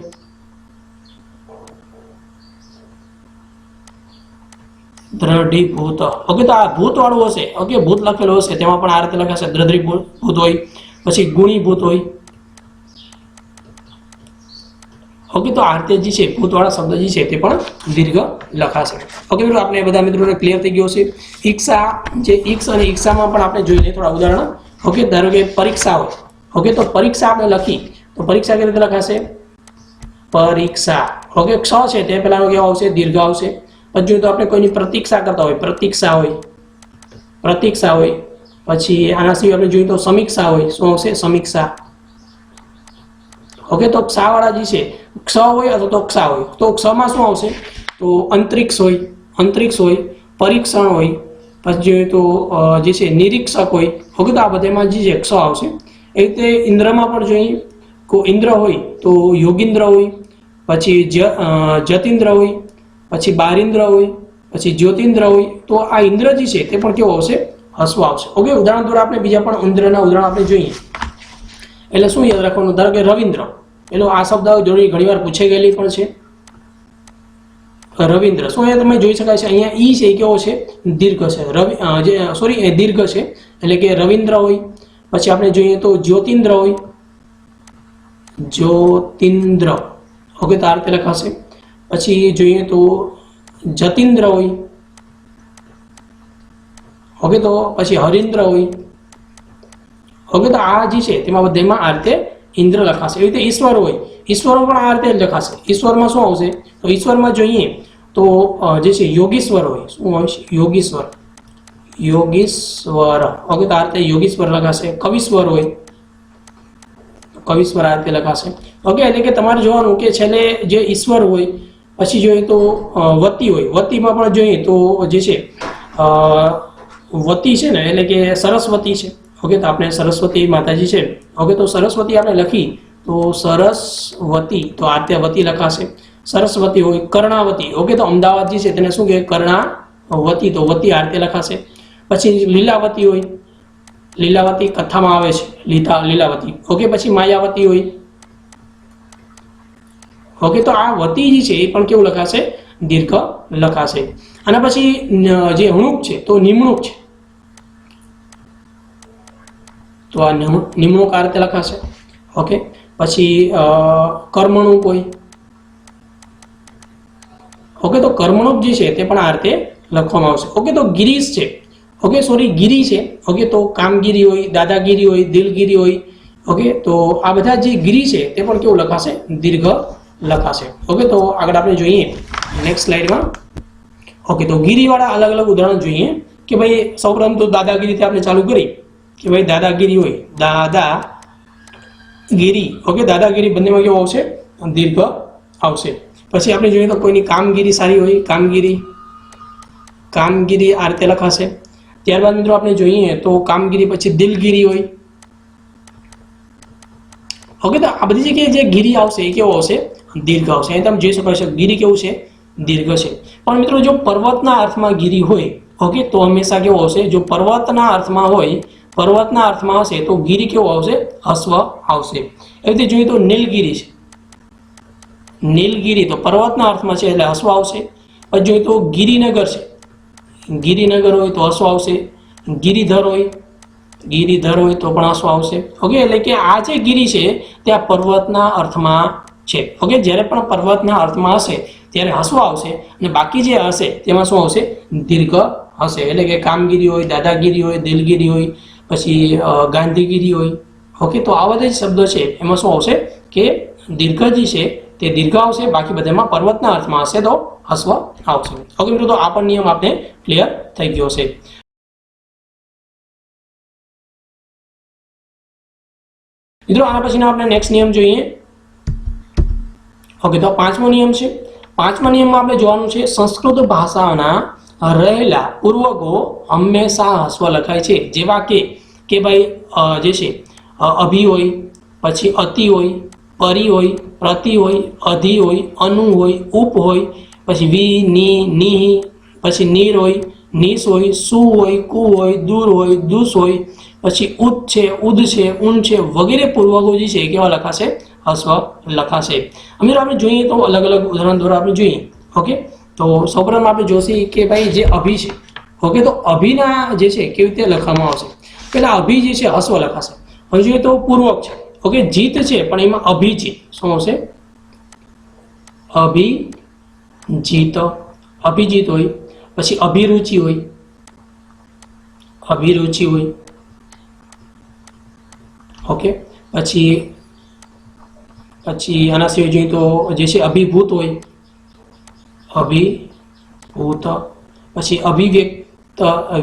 દ્રઢીભૂત. ઓકે તો આ ભૂત વાળું હશે, ઓકે ભૂત લખેલું હશે તેમાં પણ આ રીતે લખાશે દ્રઢીભૂત હોય. પછી ગુણીભૂત હોય. ઓકે તો આ રીતે જે છે ભૂતવાળા શબ્દ જે છે તે પણ દીર્ઘ લખાશે. ઓકે મિત્રો આપણે બધા મિત્રોને ક્લિયર થઈ ગયો છે. ઈક્ષા જે ઈક્ષ અને ઈક્ષામાં પણ આપણે જોઈ લઈએ થોડા ઉદાહરણ. ઓકે ધારો કે પરીક્ષા હોય. ઓકે તો પરીક્ષા આપણે લખી તો પરીક્ષા કેવી રીતે લખાશે? પરીક્ષા. ઓકે ક્ષ છે તે પહેલાનો કેવો આવશે? દીર્ઘ આવશે. પછી તો આપણે કોઈની પ્રતીક્ષા કરતા હોય, પ્રતીક્ષા હોય, પ્રતીક્ષા હોય. પછી આના સિવાય આપણે જોઈએ તો સમીક્ષા હોય. શું આવશે? સમીક્ષા. ઓકે તો ક્ષા વાળા જે છે ક્ષ હોય અથવા તો ક્ષા હોય તો ક્ષમાં શું આવશે? તો અંતરિક્ષ હોય, અંતરિક્ષ હોય, પરીક્ષણ હોય. પછી જોઈએ તો જે છે નિરીક્ષક હોય. ઓકે તો આ બધામાં જે છે ક્ષ આવશે. એ રીતે ઇન્દ્રમાં પણ જોઈએ કો ઇન્દ્ર હોય તો યોગિન્દ્ર હોય, પછી જતિન્દ્ર હોય, પછી બારિન્દ્ર હોય, પછી જ્યોતિન્દ્ર હોય. તો આ ઇન્દ્ર જે છે તે પણ કેવો આવશે? હસ્વ આવશે. ઓકે ઉદાહરણ દ્વારા આપણે બીજા પણ ઇન્દ્રના ઉદાહરણ આપણે જોઈએ. એટલે શું યાદ રાખવાનું? ધારો કે રવિન્દ્ર, એટલે આ શબ્દ જોડી ઘણીવાર પૂછાઈ ગયેલી પણ છે. રવિન્દ્ર શું અહીંયા તમે જોઈ શકાય છે અહીંયા ઈ છે કેવો છે? દીર્ઘ છે. દીર્ઘ છે એટલે કે રવિન્દ્ર હોય. પછી આપણે જોઈએ તો જ્યોતિન્દ્ર હોય, જ્યોતિન્દ્ર. ઓકે તો આ રીતે લખાશે. પછી જોઈએ તો જતિન્દ્ર હોય. ઓકે તો પછી હરિન્દ્ર હોય. ઓકે તો આ જે છે તેમાં બધામાં આ રીતે ઇન્દ્ર લખાશે. એવી રીતે ઈશ્વર હોય, ઈશ્વરમાં પણ આ રીતે લખાશે. ઈશ્વરમાં શું આવશે? તો ઈશ્વરમાં જોઈએ તો જે છે યોગીશ્વર હોય. શું હોય? યોગીશ્વર, યોગીશ્વર. ઓકે તો આ રીતે યોગીશ્વર લખાશે. કવિશ્વર હોય, કવિશ્વર આ રીતે લખાશે. ઓકે એટલે કે તમારે જોવાનું કે છેલ્લે જે ઈશ્વર હોય પછી જોઈએ તો વતી હોય. વતીમાં પણ જોઈએ તો જે છે વતી છે ને એટલે કે સરસ્વતી છે. ઓકે તો આપણે સરસ્વતી માતાજી છે. ઓકે તો સરસ્વતી આપણે લખી તો સરસ્વતી તો આ રીતે વતી લખાશે. સરસ્વતી હોય, કર્ણાવતી. ઓકે તો અમદાવાદ જે છે તેને શું કહે? કર્ણાવતી. તો વતી આ રીતે લખાશે. પછી લીલાવતી હોય, લીલાવતી કથામાં આવે છે લીલાવતી. ઓકે પછી માયાવતી હોય. ઓકે તો આ વતી જે છે એ પણ કેવું લખાશે? દીર્ઘ લખાશે. અને પછી જે હણુક છે તો નિમણૂક છે. તો આ નિમણૂક આ રીતે લખાશે. ઓકે પછી કર્મણૂક હોય. ઓકે તો કર્મણૂક જે છે તે પણ આ રીતે લખવામાં આવશે. ઓકે તો ગિરીશ છે. ઓકે ગિરી છે. ઓકે તો કામગીરી હોય, દાદાગીરી હોય, દિલગીરી હોય. ઓકે તો આ બધા જે ગિરી છે તે પણ કેવું લખાશે? દીર્ઘ લખાશે. ઓકે તો આગળ આપણે જોઈએ નેક્સ્ટ સ્લાઇડમાં. ઓકે તો ગિરીવાળા અલગ અલગ ઉદાહરણ જોઈએ કે ભાઈ સૌપ્રથમ તો દાદાગીરીથી આપણે ચાલુ કરી કે ભાઈ દાદાગીરી હોય, દાદાગીરી. ઓકે દાદાગીરી બંનેમાં કેવું આવશે? દીર્ઘ આવશે. પછી આપણે જોઈએ તો કોઈની કામગીરી સારી હોય, કામગીરી, કામગીરી આ રીતે લખાશે. ત્યારબાદ મિત્રો આપણે જોઈએ તો કામગીરી પછી દિલગીરી હોય. ઓકે તો આ બધી જગ્યાએ જે ગીરી આવશે એ કેવો આવશે? દીર્ઘ આવશે. અહીં તમે જોઈ શકો છો ગીરી કેવું છે? દીર્ઘ છે. પણ મિત્રો જો પર્વતના અર્થમાં ગીરી હોય ઓકે તો હંમેશા કેવો આવશે? જો પર્વતના અર્થમાં હોય, પર્વતના અર્થમાં હશે તો ગીરી કેવો આવશે? હસ્વ આવશે. એ રીતે જોઈએ તો નીલગીરી છે, નીલગીરી તો પર્વતના અર્થમાં છે એટલે હસ્વ આવશે. પછી જોઈએ તો ગિરિનગર છે, ગિરિનગર હોય તો હસ્વ આવશે. ગિરિધર હોય, ગિરિધર હોય તો પણ હસ્વ આવશે. ઓકે એટલે કે આ જે ગિરી છે ત્યાં પર્વતના અર્થમાં છે. ઓકે જ્યારે પણ પર્વતના અર્થમાં હશે ત્યારે હસ્વ આવશે અને બાકી જે હશે તેમાં શું આવશે? દીર્ઘ હશે. એટલે કે કામગીરી હોય, દાદાગીરી હોય, દિલગીરી હોય, પછી ગાંધીગીરી હોય. ઓકે તો આ બધા શબ્દો છે એમાં શું આવશે? કે દીર્ઘ જે છે તે દીર્ઘ આવશે. બાકી બધામાં પર્વતના અર્થમાં હશે તો હસ્વ આવશે. ઓકે મિત્રો તો આ પણ નિયમ આપણે ક્લિયર થઈ ગયો છે. મિત્રો આના પછીનો આપણે નેક્સ્ટ નિયમ જોઈએ. ઓકે તો પાંચમો નિયમ છે. પાંચમા નિયમમાં આપણે જોવાનું છે સંસ્કૃત ભાષાના રહેલા પૂર્વકો હંમેશા હસ્વ લખાય છે. જેવા કે ભાઈ જે છે અભિ હોય, પછી અતિ હોય, પરી હોય, પ્રતિ હોય, અધિ હોય, અનુ હોય, ઉપ હોય, પછી વિ, ની, નિહિ, પછી નીર હોય, નીસ હોય, સુ હોય, કુ હોય, દૂર હોય, દુસ હોય, પછી ઉદ છે, ઉદ છે, ઊન છે વગેરે પૂર્વકો જે છે એ કેવા લખાશે? હસ્વ લખાશે. મિત્રો આપણે જોઈએ તો અલગ અલગ ઉદાહરણ દ્વારા આપણે જોઈએ. ઓકે, તો સૌપ્રથમ આપણે જોશી કે ભાઈ જે અભિ છે, ઓકે, તો અભિના જે છે કેવી રીતે લખવામાં આવશે? પેલા અભિ જે છે હસ્વ લખાશે. હવે જોઈએ તો પૂર્વક છે, ઓકે, જીત છે પણ એમાં અભિજીત શું આવશે? અભિજીત, અભિજીત હોય. પછી અભિરુચિ હોય, અભિરુચિ હોય. ઓકે, પછી આના સિવાય જોઈએ તો જે છે અભિભૂત હોય, અભિભૂત. પછી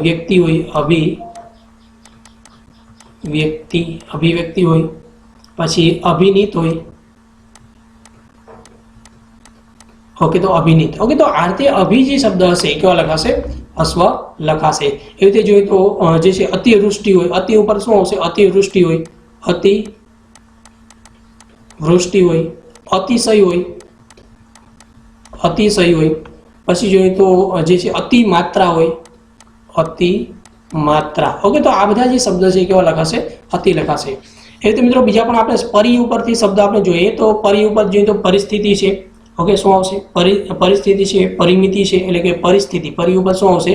વ્યક્તિ હોય, અભિવ્યક્તિ હોય. પછી અભિનીત હોય. ઓકે, તો અભિનીત. ઓકે, તો આ રીતે અભિ જે શબ્દ હશે એ કેવા લખાશે? હસ્વ લખાશે. એવી રીતે જોઈએ તો જે છે અતિવૃષ્ટિ હોય, અતિ ઉપર શું આવશે? અતિવૃષ્ટિ હોય, અતિવૃષ્ટિ હોય. અતિશય હોય, અતિશય હોય. પછી જોઈએ તો જે છે અતિ માત્રા હોય, અતિ માત્રા. ઓકે, તો આ બધા જે શબ્દ છે કેવા લખાશે? અતિ લખાશે. એ રીતે મિત્રો બીજા પણ આપણે પરી ઉપરથી શબ્દ આપણે જોઈએ તો પરી ઉપર જોઈએ તો પરિસ્થિતિ છે. ઓકે, શું આવશે? પરિસ્થિતિ છે, પરિમિતિ છે, એટલે કે પરિસ્થિતિ. પરી ઉપર શું આવશે?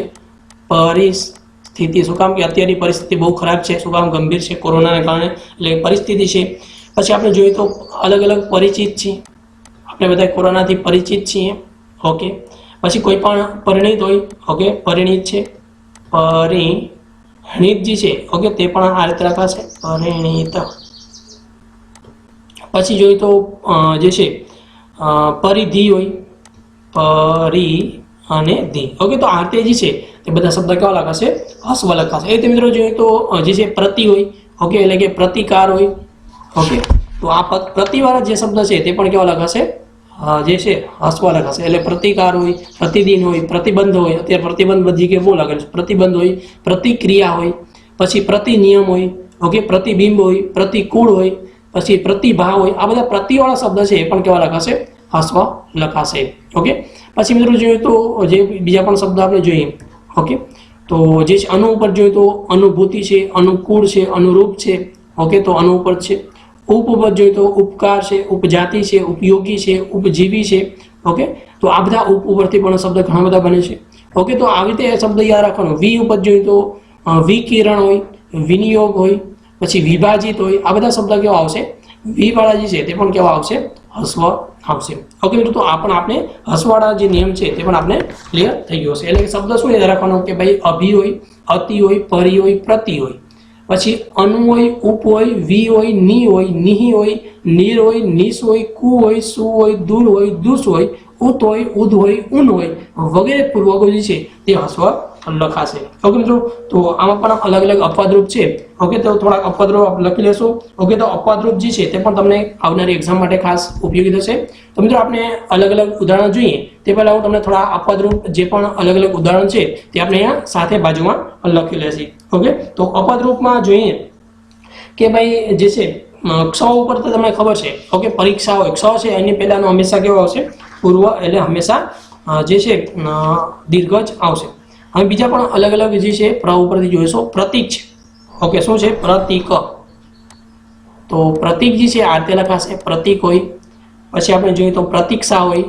પરિસ્થિતિ. શું કામ? કે અત્યારની પરિસ્થિતિ બહુ ખરાબ છે. શું કામ? ગંભીર છે કોરોનાને કારણે, એટલે પરિસ્થિતિ છે. પછી આપણે જોઈએ તો અલગ અલગ પરિચિત છે, આપણે બધા કોરોનાથી પરિચિત છીએ. ઓકે, પછી કોઈ પણ પરિણિત હોય, ઓકે, પરિણિત છે, પરિણિત જે છે, ઓકે, તે પણ આ રીતે લખાશે પરિણિત. પછી જોઈએ તો જે છે પરિધિ હોય, પરી અને ધી. ઓકે, તો આ રીતે જે છે તે બધા શબ્દ કેવા લખાશે? હસ્વ લખાશે. એ રીતે મિત્રો જોઈએ તો જે છે પ્રતિ હોય, ઓકે, એટલે કે પ્રતિકાર હોય. ઓકે, તો આ પ્રતિવાળા જે શબ્દ છે તે પણ કેવા લખાશે? જે છે હસ્વ લખાશે. એટલે પ્રતિકાર હોય, પ્રતિદિન હોય, પ્રતિબંધ હોય. અત્યારે પ્રતિબંધ બધી કે બહુ લાગેલું છે. પ્રતિબંધ હોય, પ્રતિક્રિયા હોય, પછી પ્રતિનિયમ હોય, ઓકે, પ્રતિબિંબ હોય, પ્રતિકૂળ હોય, પછી પ્રતિભા હોય. આ બધા પ્રતિવાળા શબ્દ છે એ પણ કેવા લખાશે? હસ્વ લખાશે. ઓકે, પછી મિત્રો જોઈએ તો જે બીજા પણ શબ્દ આપણે જોઈએ. ઓકે, તો જે છે અનુ ઉપર જોઈએ તો અનુભૂતિ છે, અનુકૂળ છે, અનુરૂપ છે. ઓકે, તો અનુ ઉપર છે. ઉપ ઉપર જોઈએ તો ઉપકાર છે, ઉપજાતિ છે, ઉપયોગી છે, ઉપજીવી છે. ઓકે, તો આ બધા ઉપ ઉપરથી પણ શબ્દ ઘણા બધા બને છે. ઓકે, તો આવી રીતે શબ્દ યાદ રાખવાનો. વી ઉપર જોઈએ તો વિકિરણ હોય, વિનિયોગ હોય, પછી વિભાજિત હોય. આ બધા શબ્દ કેવા આવશે? વી વાળા જે છે તે પણ કેવા આવશે? હસ્વ આવશે. ઓકે મિત્રો, તો આ પણ આપણે હસવાળા જે નિયમ છે તે પણ આપણે ક્લિયર થઈ ગયો છે. એટલે કે શબ્દ શું યાદ રાખવાનો? કે ભાઈ અભિ હોય, અતિ હોય, પરી હોય, પ્રતિ હોય. પછી અનુ હોય, ઉપ હોય, વી હોય, ની હોય, નિહિ હોય, નીર હોય, નિસ હોય, કુ હોય, સુ હોય, દૂર હોય, દુસ હોય, ઉત હોય, ઉદ હોય, ઉન હોય વગેરે પૂર્વકો જે છે તે હસ્વ લખાશે. ઓકે મિત્રો, તો આમાં પણ અલગ અલગ અપવાદરૂપ છે. ઓકે, તો થોડાક અપવાદરૂપ લખી લેશો. ઓકે, તો અપવાદરૂપ જે છે તે પણ તમને આવનારી એક્ઝામ માટે ખાસ ઉપયોગી થશે. તો મિત્રો આપણે અલગ અલગ ઉદાહરણ જોઈએ તે પહેલા હું તમને થોડા અપવાદરૂપ જે પણ અલગ અલગ ઉદાહરણ છે તે આપણે અહીંયા સાથે બાજુમાં લખી લેશે. ઓકે, તો અપવાદરૂપમાં જોઈએ કે ભાઈ જે છે ક્ષ ઉપર તો તમને ખબર છે. ઓકે, પરીક્ષા હોય, ક્ષ છે એની પહેલાનો હંમેશા કેવો આવશે? પૂર્વ, એટલે હંમેશા જે છે દીર્ઘ જ આવશે. હવે બીજા પણ અલગ અલગ જે છે પ્ર ઉપરથી જોઈશો. પ્રતીક છે. ઓકે, શું છે? પ્રતીક. તો પ્રતીક જે છે આ રીતે લખાશે, પ્રતીક હોય. પછી આપણે જોઈએ તો પ્રતીક્ષા હોય,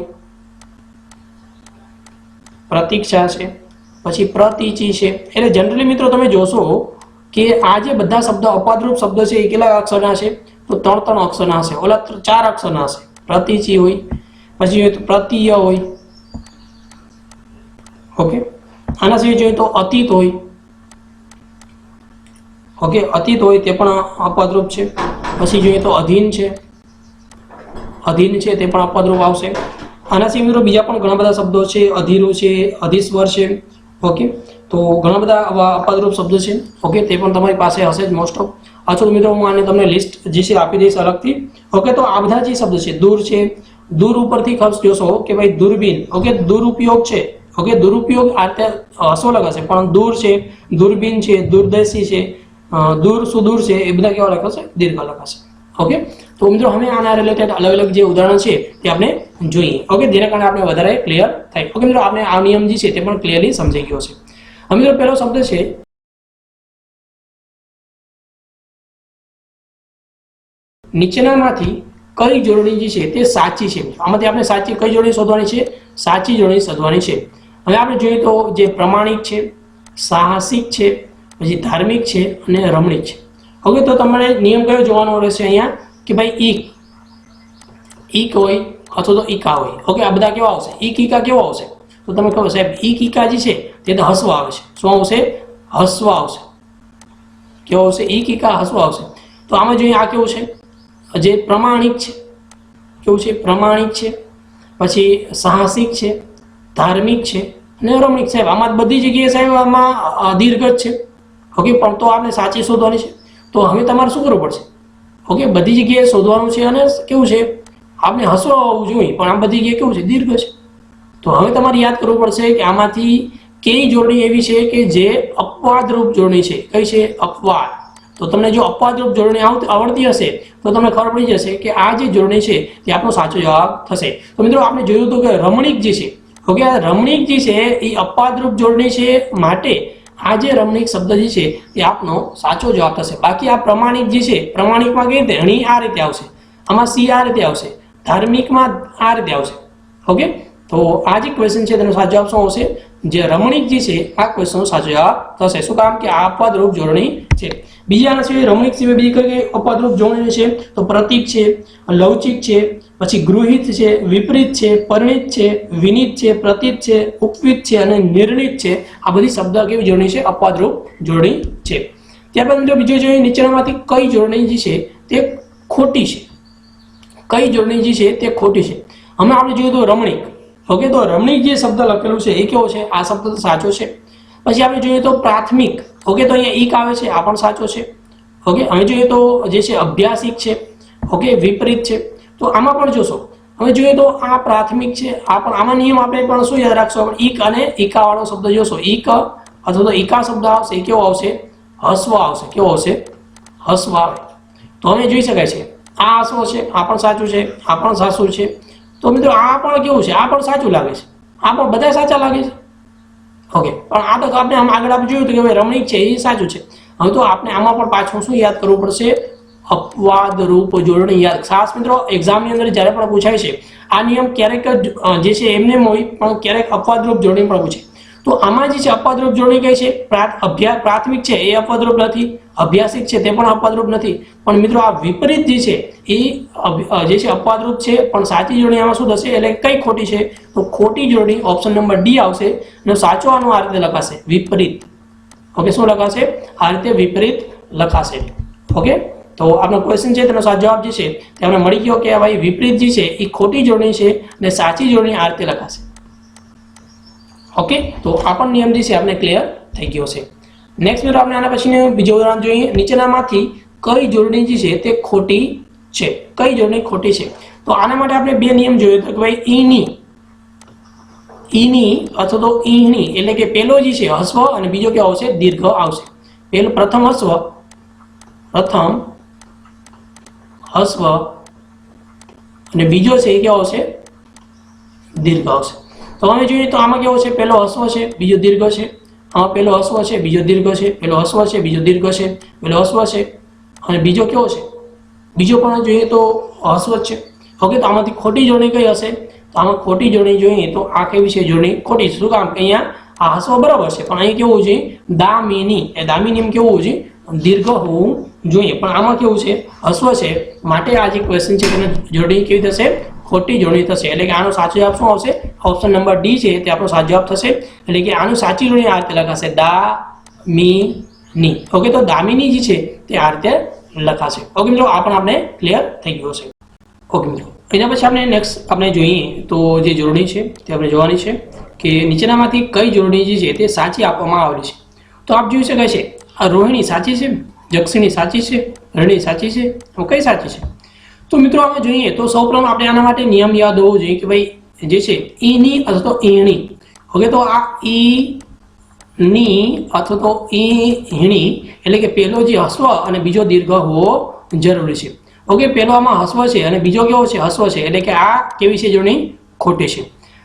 પ્રતીક્ષા છે. પછી પ્રતિચિ છે. એટલે જનરલી મિત્રો તમે જોશો કે આ જે બધા શબ્દ અપવાદરૂપ શબ્દ છે એ કેટલા અક્ષરના છે? તો 3 અક્ષરના હશે. ઓલા 4 અક્ષરના હશે. પ્રતિચિ હોય, પછી જોઈએ તો પ્રતિય હોય. ઓકે, આના સિવાય જોઈએ તો અતીત હોય. ઓકે, અતીત હોય તે પણ અપવાદરૂપ છે. પછી જોઈએ તો અધીન છે, અધીન છે તે પણ અપવાદરૂપ આવશે. આના સિવાય મિત્રો બીજા પણ ઘણા બધા શબ્દો છે. અધીરું છે, અધીશ્વર છે. ઓકે, તો ઘણા બધા આવા અપવાદરૂપ શબ્દો છે. ઓકે, તે પણ તમારી પાસે હશે જ મોસ્ટ ઓફ. અથવા મિત્રો હું આને તમને લિસ્ટ જે છે આપી દઈશ અલગથી. ઓકે, તો આ બધા જે શબ્દ છે, દૂર છે, દૂર ઉપરથી ખાસ જોશો કે ભાઈ દૂરબીન. ઓકે, દુરુપયોગ છે. ઓકે, દુરુપયોગ આ રીતે હસો લખાશે પણ દૂર છે, દૂરબીન છે, દૂરદર્શી છે, દૂર સુદૂર છે, એ બધા કેવા લખાશે? દીર્ઘ લખાશે. ઓકે, તો મિત્રો હવે આના રિલેટેડ અલગ અલગ જે ઉદાહરણ છે તે આપણે જોઈએ. ઓકે, જેના કારણે આપણે વધારે ક્લિયર થાય. ઓકે મિત્રો, આપણે આ નિયમ જે છે તે પણ ક્લિયરલી સમજાઈ ગયો છે. હવે મિત્રો પહેલો શબ્દ છે નીચેનામાંથી કઈ જોડણી જે છે તે સાચી છે। આમાંથી આપણે સાચી કઈ જોડણી શોધવાની છે? સાચી જોડણી શોધવાની છે। હવે આપણે જોઈએ તો જે પ્રમાણિક છે, સાહસિક છે, પછી ધાર્મિક છે અને રમણીક છે। ઓકે, તો તમારે નિયમ કયો જોવાનો રહેશે અહીંયા કે ભાઈ ઈક હોય અથવા તો ઈકા હોય। ઓકે, આ બધા કેવા આવશે? ઈક ઈકા કેવો આવશે? તો તમે કહો સાહેબ ઈક ઈકા જે છે તે તો હસવા આવે છે। શું આવશે? હસવા આવશે। કેવો આવશે? ઈક ઈકા હસવા આવશે। તો આમાં જોઈએ આ કેવું છે? જે પ્રમાણિક છે, કેવું છે? પ્રમાણિક છે, પછી સાહસિક છે, ધાર્મિક છે અને રમણીક। સાહેબ આમાં બધી જગ્યાએ સાહેબ આમાં દીર્ઘ જ છે। ઓકે, પણ તો આપણે સાચી શોધવાની છે। તો હવે તમારે શું કરવું પડશે? ઓકે, બધી જગ્યાએ શોધવાનું છે અને કેવું છે? આપણે હસવા આવવું જોઈએ, પણ આ બધી જગ્યાએ કેવું છે? દીર્ઘ છે। તો હવે તમારે યાદ કરવું પડશે કે આમાંથી કઈ જોડણી એવી છે કે જે અપવાદરૂપ જોડણી છે? કઈ છે? અપવાદ। તો તમને જો અપવાદરૂપ જોડણી આવડતી હશે તો તમને ખબર પડી જશે કે આ જે જોડણી છે તે આપણો સાચો જવાબ થશે। તો મિત્રો આપણે જોયું હતું કે રમણીક જે છે, ઓકે, આ રમણીક જે છે એ અપવાદરૂપ જોડણી છે, માટે આ જે રમણીક શબ્દ જે છે તે આપનો સાચો જવાબ થશે। બાકી આ પ્રમાણિક જે છે, પ્રમાણિકમાં કઈ રીતે? ણી આ રીતે આવશે, આમાં સી આ રીતે આવશે, ધાર્મિકમાં આ રીતે આવશે। ઓકે, તો આ જે ક્વેશ્ચન છે તેનો સાચો જવાબ શું આવશે? જે રમણીક જે છે આ ક્વેશ્ચનનો સાચો જવાબ થશે। શું કામ? કે આ અપવાદરૂપ જોડણી છે। બીજા આના સિવાય રમણીક સિવાય બીજી કઈ અપવાદરૂપ જોડણી છે? તો પ્રતીક છે, લવચિક છે, પછી ગૃહિત છે, વિપરીત છે, પરિણીત છે, વિનિત છે, પ્રતીત છે, ઉપવિત છે અને નિર્ણિત છે। આ બધી શબ્દ કેવી જોડણી છે? અપવાદરૂપ જોડણી છે। ત્યારબાદ મિત્રો બીજો જોઈએ નીચેનામાંથી કઈ જોડણી જે છે તે ખોટી છે? કઈ જોડણી જે છે તે ખોટી છે? હમણાં આપણે જોઈએ તો રમણીક। ઓકે, તો રમણીક જે શબ્દ લખેલું છે એ કેવો છે? આ શબ્દ તો સાચો છે। પછી આપણે જોઈએ તો પ્રાથમિક। ઓકે, તો અહીંયા ઈક આવે છે, આ પણ સાચો છે। ઓકે, હવે જોઈએ તો જે છે અભ્યાસિક છે, ઓકે, વિપરીત છે। તો આમાં પણ જોશો, હવે જોઈએ તો આ પ્રાથમિક છે, આ પણ આમાં નિયમ આપણે પણ શું યાદ રાખશો? આપણે ઈક અને ઈકા વાળો શબ્દ જોશો, ઈક અથવા તો ઈકા શબ્દ આવશે એ કેવો આવશે? હસવા આવશે। કેવો આવશે? હસવા આવે। તો હવે જોઈ શકાય છે આ હસવો છે, આ પણ સાચું છે, આ પણ સાચું છે। તો મિત્રો આ પણ કેવું છે? આ પણ સાચું લાગે છે, આ પણ બધા સાચા લાગે છે। ઓકે, પણ આ તો આપણે આમ આગળ આપણે જોયું કે રમણીક છે એ સાચું છે। હવે તો આપણે આમાં પણ પાછું શું યાદ કરવું પડશે? અપવાદરૂપ જોડણી યાદ। ખાસ મિત્રો એક્ઝામની અંદર જ્યારે પણ પૂછાય છે આ નિયમ ક્યારેક જે છે એમને હોય, પણ ક્યારેક અપવાદરૂપ જોડણી પણ પૂછે। તો આમાં જે છે અપવાદરૂપ જોડણી કઈ છે? પ્રાથમિક છે એ અપવાદરૂપ નથી, અભ્યાસિક છે તે પણ અપવાદરૂપ નથી, પણ મિત્રો આ વિપરીત જે છે એ જે છે અપવાદરૂપ છે, પણ સાચી જોડણી આમાં શું થશે? એટલે કઈ ખોટી છે? તો ખોટી જોડણી ઓપ્શન નંબર ડી આવશે અને સાચો આનો આ રીતે લખાશે, વિપરીત। ઓકે, શું લખાશે? આ રીતે વિપરીત લખાશે। ઓકે, તો આપણો ક્વેશ્ચન છે તેનો સાચો જવાબ જે છે તે આપણે મળી ગયો કે ભાઈ વિપરીત જે છે એ ખોટી જોડણી છે અને સાચી જોડણી આ રીતે લખાશે। ઓકે, તો આ પણ નિયમ જે છે આપણે ક્લિયર થઈ ગયો છે। નેક્સ્ટ મિત્રો આપણે આના પછીનું બીજું ઉદાહરણ જોઈએ। નીચેનામાંથી કઈ જોડણી જે છે તે ખોટી છે? કઈ જોડણી ખોટી છે? તો આના માટે આપણે બે નિયમ જોયો તો કે ભાઈ ઈની અથવા તો ઈહની, એટલે કે પેલો જે છે હસ્વ અને બીજો કેવો આવશે? દીર્ઘ આવશે। પેલો પ્રથમ હસ્વ અને બીજો છે એ કેવો આવશે? દીર્ઘ આવશે। તો હવે જોઈએ તો આમાં કેવો છે? પેલો હસ્વ છે, બીજો દીર્ઘ છે। આમાં પેલો હસ્વ છે, બીજો દીર્ઘ છે, પેલો હસ્વ છે, બીજો દીર્ઘ છે, પેલો હસ્વ છે અને બીજો કેવો છે? બીજો પણ જોઈએ તો હસ્વ છે। ઓકે, તો આમાંથી ખોટી જોડણી કઈ હશે? તો આમાં ખોટી જોડણી જોઈએ તો આ કેવી છે જોડણી? ખોટી। શું કામ? કે અહીંયા આ હસ્વ બરાબર છે, પણ અહીં કેવું છે? દામિની, એ દામિની કેવું હોવું જોઈએ? દીર્ઘ હોવું જોઈએ, પણ આમાં કેવું છે? હસ્વ છે, માટે આ જે ક્વેશ્ચન છે તેને જોડણી કેવી થશે? ખોટી જોડણી થશે। એટલે કે આનો સાચો જવાબ શું આવશે? ઓપ્શન નંબર ડી છે તે આપણો સાચો જવાબ થશે। એટલે કે આનું સાચી જોડણી આ રીતે લખાશે, દામિની। ઓકે, તો દામિની જે છે તે આ રીતે લખાશે। ઓકે મિત્રો, આ પણ આપણે ક્લિયર થઈ ગયો છે। ઓકે મિત્રો, એના પછી આપણે નેક્સ્ટ આપણે જોઈએ તો જે જોડણી છે તે આપણે જોવાની છે કે નીચેનામાંથી કઈ જોડણી જે છે તે સાચી આપવામાં આવેલી છે। તો આપ જોઈ શકાય છે આ રોહિણી સાચી છે, જક્ષિણી સાચી છે, રણી સાચી છે, કઈ સાચી છે? તો મિત્રો આપણે જોઈએ તો સૌપ્રથમ આપણે આના માટે નિયમ યાદ હોવો જોઈએ કે ભાઈ જે છે ઈની અથવા તો ઈણી। ઓકે, તો આ ઈની અથવા તો ઈણી એટલે કે પેલો જે હસ્વ અને બીજો દીર્ઘ હોવો જરૂરી છે। ઓકે, પેલો આમાં હસ્વ છે અને બીજો કેવો છે? હસ્વ છે, એટલે કે આ કેવી છે જોડણી? ખોટી છે।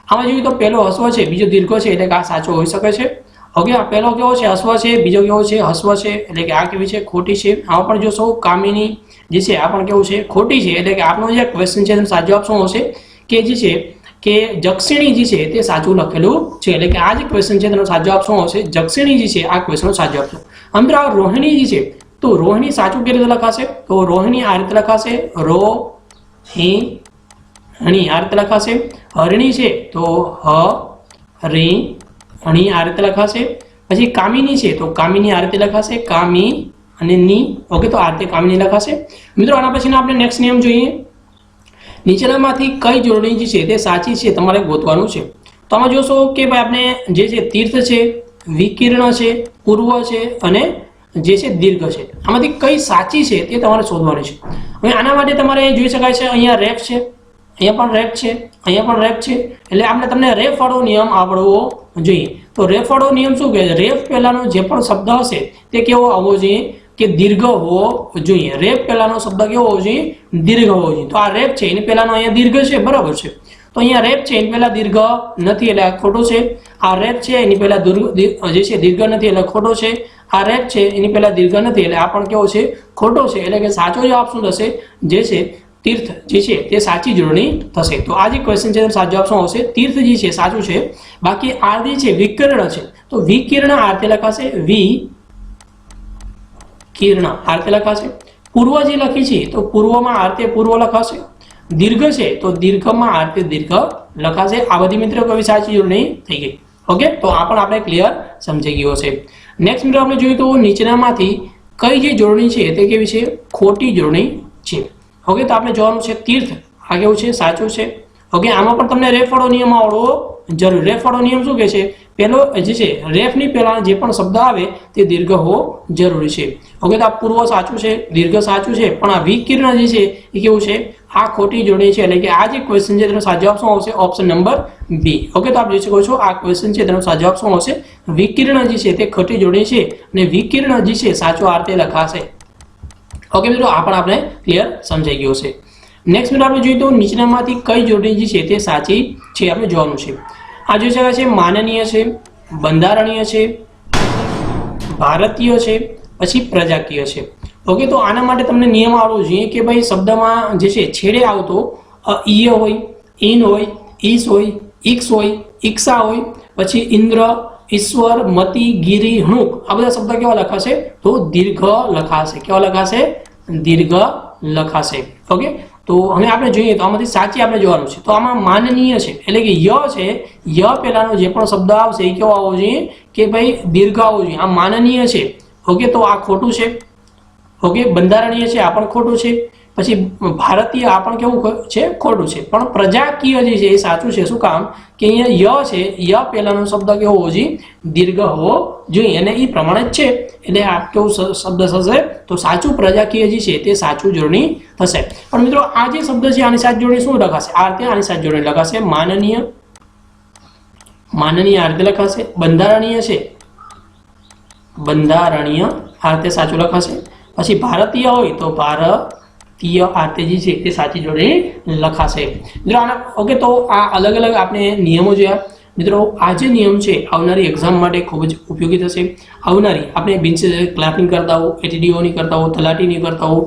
આમાં જોઈએ તો પેલો હસ્વ છે, બીજો દીર્ઘ છે, એટલે કે આ સાચો હોઈ શકે છે ઓકે, આ પહેલો કેવો છે હસ્વ છે, બીજો કેવો છે હસ્વ છે, એટલે કે આ કેવી છે ખોટી છે. આમાં પણ જોશો કામિની જે છે આ પણ કેવું છે ખોટી છે, એટલે કે આપનો જે ક્વેશ્ચન છે તેનો સાચો જવાબ શું હશે કે જે છે કે જક્ષિણી જે છે તે સાચું લખેલું છે, એટલે કે આ જે ક્વેશ્ચન છે તેનો સાચો જવાબ શું હશે જક્ષિણી જે છે આ ક્વેશ્ચનનો સાચો જવાબ છે. અંદર આ રોહિણી જે છે તો રોહિણી સાચું કેવી રીતે લખાશે તો રોહિણી આ રીતે લખાશે હણી આ રીતે લખાશે. હરણી છે તો હણી આ રીતે લખાશે. પછી કામિની છે તો કામિની આ રીતે લખાશે કામી અને ની. ઓકે, તો આ રીતે કામિની લખાશે. મિત્રો આના પછીનો આપણે નેક્સ્ટ નિયમ જોઈએ. નીચેનામાંથી કઈ જોડણી જે છે તે સાચી છે તમારે ગોતવાનું છે. તો આમાં જોશો કે ભાઈ આપણે જે છે તીર્થ છે, વિકીર્ણ છે, પૂર્વ છે અને જે છે દીર્ઘ છે, આમાંથી કઈ સાચી છે તે તમારે શોધવાની છે. હવે આના માટે તમારે જોઈ શકાય છે અહીંયા રેફ છે, અહીંયા પણ રેફ છે, અહીંયા પણ રેફ છે, એટલે આપણે તમને રેફ વાળો નિયમ આવડવો જોઈએ. તો રેફ વાળો નિયમ શું કહે છે, રેફ પહેલાનો જે પણ શબ્દ હશે તે કેવો આવવો જોઈએ કે દીર્ઘ હોવો જોઈએ. રેફ પહેલાનો શબ્દ કેવો હોવો જોઈએ દીર્ઘ હોવો જોઈએ. તો આ રેફ છે એની પહેલાનો અહીંયા દીર્ઘ છે, બરાબર છે, તો અહીંયા રેફ છે એની પહેલા દીર્ઘ નથી એટલે આ ખોટું છે. આ રેફ છે એની પહેલા જે છે દીર્ઘ નથી એટલે ખોટો છે. આ રેફ છે એની પહેલા દીર્ઘ નથી એટલે આ પણ કેવો છે ખોટો છે, એટલે કે સાચો જવાબ શું થશે જે છે તીર્થ જે છે તે સાચી જોડણી થશે. તો આ જે ક્વેશ્ચન છે સાચો જવાબ શું આવશે તીર્થ જે છે સાચું છે. બાકી આ જે છે વિકીર્ણ છે તો વિકીર્ણ આ રીતે લખાશે વિકીર્ણ આ રીતે લખાશે. પૂર્વ જે લખી છે તો પૂર્વમાં આ રીતે પૂર્વ લખાશે. દીર્ઘ છે તો દીર્ઘમાં આ રીતે દીર્ઘ લખાશે. આ બધી મિત્રો કઈ સાચી જોડણી થઈ ગઈ. ઓકે, તો આ પણ આપણે ક્લિયર સમજી ગયો છે. નેક્સ્ટ મિત્રો આપણે જોઈએ તો નીચેનામાંથી કઈ જે જોડણી છે તે કેવી છે ખોટી જોડણી છે. ઓકે, તો આપણે જોવાનું છે તીર્થ આ કેવું છે સાચું છે. ઓકે, આમાં પણ તમને રેફ વાળો નિયમ આવડવો જરૂર. રેફ વાળો નિયમ શું કહે છે પહેલો જે છે રેફની પહેલા જે પણ શબ્દ આવે તે દીર્ઘ હોવો જરૂરી છે. ઓકે, તો આ પૂર્વ સાચું છે, દીર્ઘ સાચું છે, પણ આ વિકીર્ણ જે છે એ કેવું છે આ ખોટી જોડણી છે, એટલે કે આ જે ક્વેશ્ચન છે તેનો સાચો જવાબ શું આવશે ઓપ્શન નંબર બી. ઓકે, તો આપ જોઈ શકો છો આ ક્વેશ્ચન છે તેનો સાચો જવાબ શું આવશે વિકીર્ણ જે છે તે ખોટી જોડણી છે અને વિકીર્ણ જે છે સાચો આ રીતે લખાશે. ઓકે મિત્રો, આ પણ આપણે ક્લિયર સમજાઈ ગયો છે. નેક્સ્ટ મિત્રો આપણે જોઈએ તો નીચેનામાંથી કઈ જોડણી જે છે તે સાચી છે આપણે જોવાનું છે. આ જોઈ શકાય છે માનનીય છે, બંધારણીય છે, ભારતીય છે, પછી પ્રજાકીય છે. ઓકે, તો આના માટે તમને નિયમ આવડવો જોઈએ કે ભાઈ શબ્દમાં જે છે છેડે આવતો ઈય હોય, ઇન હોય, ઈસ હોય, ઇક્સ હોય, ઈક્ષા હોય, પછી ઇન્દ્ર, ઈશ્વર, મતિ, ગિરી, હણુક આ બધા શબ્દ કેવા લખાશે તો દીર્ઘ લખાશે. કેવા લખાશે દીર્ઘ લખાશે. ઓકે, તો હવે આપણે જોઈએ તો આમાંથી સાચી આપણે જોવાનું છે. તો આમાં માનનીય છે એટલે કે ય છે, ય પહેલાનો જે પણ શબ્દ આવશે એ કેવો આવવો જોઈએ કે ભાઈ દીર્ઘ આવવો જોઈએ. આ માનનીય છે. ઓકે, તો આ ખોટું છે. ઓકે, બંધારણીય છે આ પણ ખોટું છે. પછી ભારતીય આ પણ કેવું છે ખોટું છે. પણ પ્રજાકીય જે છે એ સાચું છે. શું કામ કે અહીંયા ય છે, ય પહેલાનો શબ્દ કેવો હોવો જોઈએ દીર્ઘ હોવો જોઈએ અને એ પ્રમાણે જ છે એટલે આ કેવું શબ્દ થશે તો સાચું પ્રજાકીય જે છે તે સાચું જોડણી થશે. પણ મિત્રો આ જે શબ્દ છે આની સાચી જોડણી શું લખાશે આ રીતે આની સાચી જોડણી લખાશે માનનીય, માનનીય આ રીતે લખાશે. બંધારણીય છે, બંધારણીય આ રીતે સાચું લખાશે. પછી ભારતીય હોય તો ભારતીય આ રીતે જે છે તે સાચી જોડણી લખાશે. મિત્રો આના ઓકે, તો આ અલગ અલગ આપણે નિયમો જોયા. મિત્રો આ જે નિયમ છે આવનારી એક્ઝામ માટે ખૂબ જ ઉપયોગી થશે. આવનારી આપણે બિનસે ક્લાર્કિંગ કરતા હો, એટીડીઓની કરતા હો, તલાટીની કરતા હો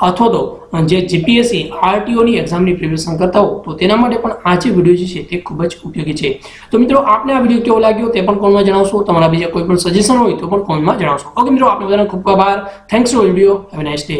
અથવા તો જે જીપીએસસી આરટીઓની એક્ઝામની પ્રિપેરેશન કરતા હો તો તેના માટે પણ આ જે વિડીયો જે છે તે ખૂબ જ ઉપયોગી છે. તો મિત્રો આપને આ વિડીયો કેવો લાગ્યો તે પણ કોમેન્ટમાં જણાવશો. તમારા બીજા કોઈ પણ સજેશન હોય તો પણ કોમેન્ટમાં જણાવશો. ઓકે મિત્રો, આપને બધાનો ખૂબ આભાર. Thanks for video. Have a nice day.